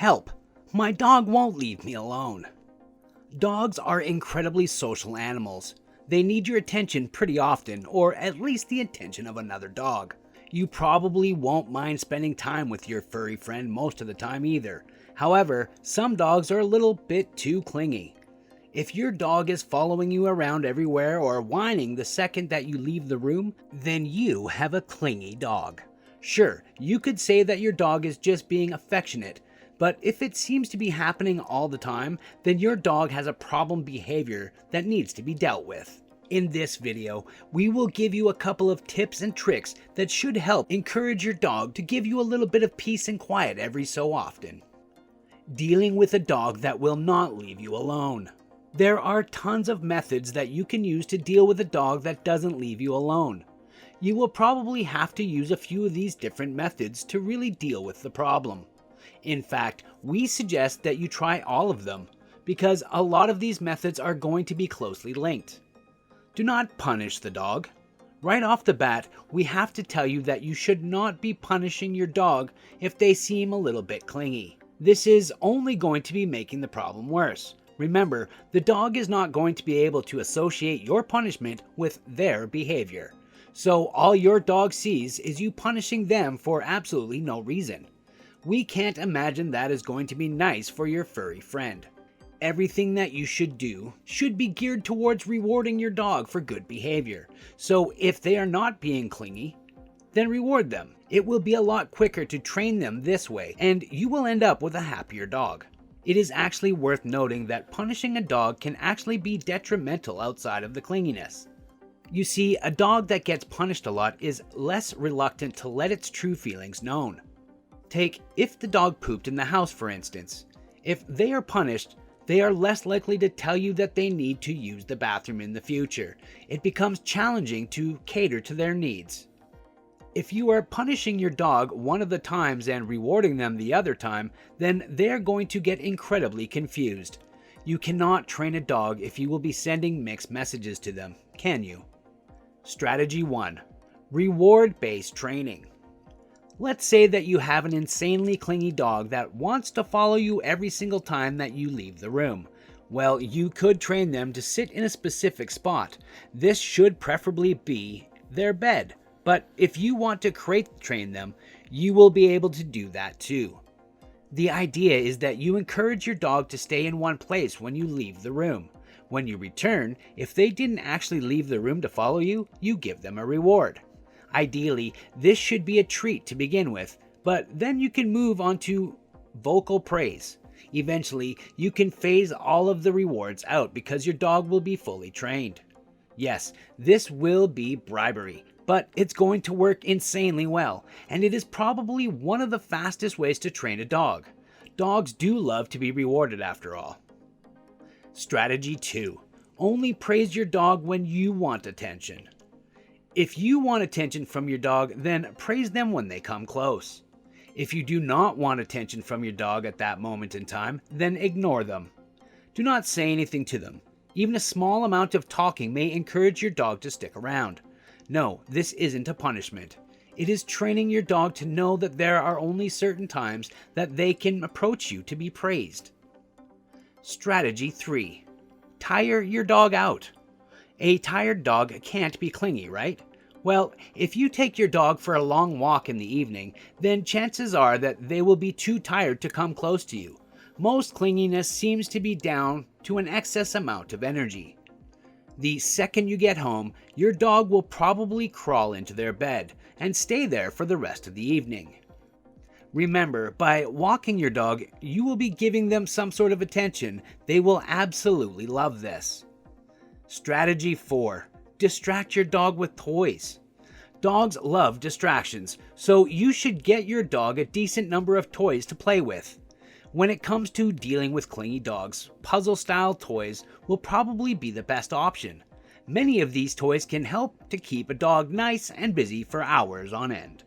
Help! My dog won't leave me alone. Dogs are incredibly social animals. They need your attention pretty often, or at least the attention of another dog. You probably won't mind spending time with your furry friend most of the time either. However, some dogs are a little bit too clingy. If your dog is following you around everywhere or whining the second that you leave the room, then you have a clingy dog. Sure, you could say that your dog is just being affectionate, but if it seems to be happening all the time, then your dog has a problem behavior that needs to be dealt with. In this video, we will give you a couple of tips and tricks that should help encourage your dog to give you a little bit of peace and quiet every so often. Dealing with a dog that will not leave you alone. There are tons of methods that you can use to deal with a dog that doesn't leave you alone. You will probably have to use a few of these different methods to really deal with the problem. In fact, we suggest that you try all of them, because a lot of these methods are going to be closely linked. Do not punish the dog. Right off the bat, we have to tell you that you should not be punishing your dog if they seem a little bit clingy. This is only going to be making the problem worse. Remember, the dog is not going to be able to associate your punishment with their behavior. So all your dog sees is you punishing them for absolutely no reason. We can't imagine that is going to be nice for your furry friend. Everything that you should do should be geared towards rewarding your dog for good behavior. So if they are not being clingy, then reward them. It will be a lot quicker to train them this way, and you will end up with a happier dog. It is actually worth noting that punishing a dog can actually be detrimental outside of the clinginess. You see, a dog that gets punished a lot is less reluctant to let its true feelings known. Take if the dog pooped in the house, for instance. If they are punished, they are less likely to tell you that they need to use the bathroom in the future. It becomes challenging to cater to their needs. If you are punishing your dog one of the times and rewarding them the other time, then they're going to get incredibly confused. You cannot train a dog if you will be sending mixed messages to them, can you? Strategy 1. Reward-based training. Let's say that you have an insanely clingy dog that wants to follow you every single time that you leave the room. Well, you could train them to sit in a specific spot. This should preferably be their bed. But if you want to crate train them, you will be able to do that too. The idea is that you encourage your dog to stay in one place when you leave the room. When you return, if they didn't actually leave the room to follow you, you give them a reward. Ideally, this should be a treat to begin with, but then you can move on to vocal praise. Eventually, you can phase all of the rewards out because your dog will be fully trained. Yes, this will be bribery, but it's going to work insanely well, and it is probably one of the fastest ways to train a dog. Dogs do love to be rewarded after all. Strategy 2. Only praise your dog when you want attention. If you want attention from your dog, then praise them when they come close. If you do not want attention from your dog at that moment in time, then ignore them. Do not say anything to them. Even a small amount of talking may encourage your dog to stick around. No, this isn't a punishment. It is training your dog to know that there are only certain times that they can approach you to be praised. Strategy 3. Tire your dog out. A tired dog can't be clingy, right? Well, if you take your dog for a long walk in the evening, then chances are that they will be too tired to come close to you. Most clinginess seems to be down to an excess amount of energy. The second you get home, your dog will probably crawl into their bed and stay there for the rest of the evening. Remember, by walking your dog, you will be giving them some sort of attention. They will absolutely love this. Strategy 4. Distract your dog with toys. Dogs love distractions, so you should get your dog a decent number of toys to play with. When it comes to dealing with clingy dogs, puzzle-style toys will probably be the best option. Many of these toys can help to keep a dog nice and busy for hours on end.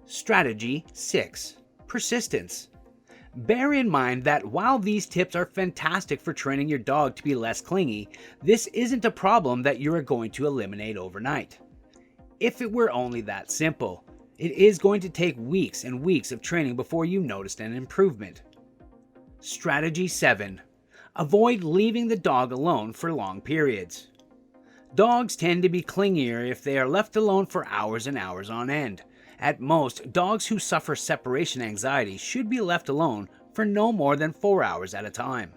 Strategy 6. Persistence. Bear in mind that while these tips are fantastic for training your dog to be less clingy, this isn't a problem that you are going to eliminate overnight. If it were only that simple, it is going to take weeks and weeks of training before you noticed an improvement. Strategy 7. Avoid leaving the dog alone for long periods. Dogs tend to be clingier if they are left alone for hours and hours on end. At most, dogs who suffer separation anxiety should be left alone for no more than 4 hours at a time.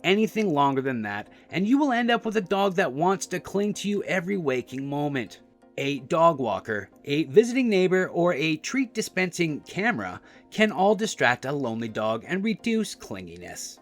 Anything longer than that, and you will end up with a dog that wants to cling to you every waking moment. A dog walker, a visiting neighbor, or a treat dispensing camera can all distract a lonely dog and reduce clinginess.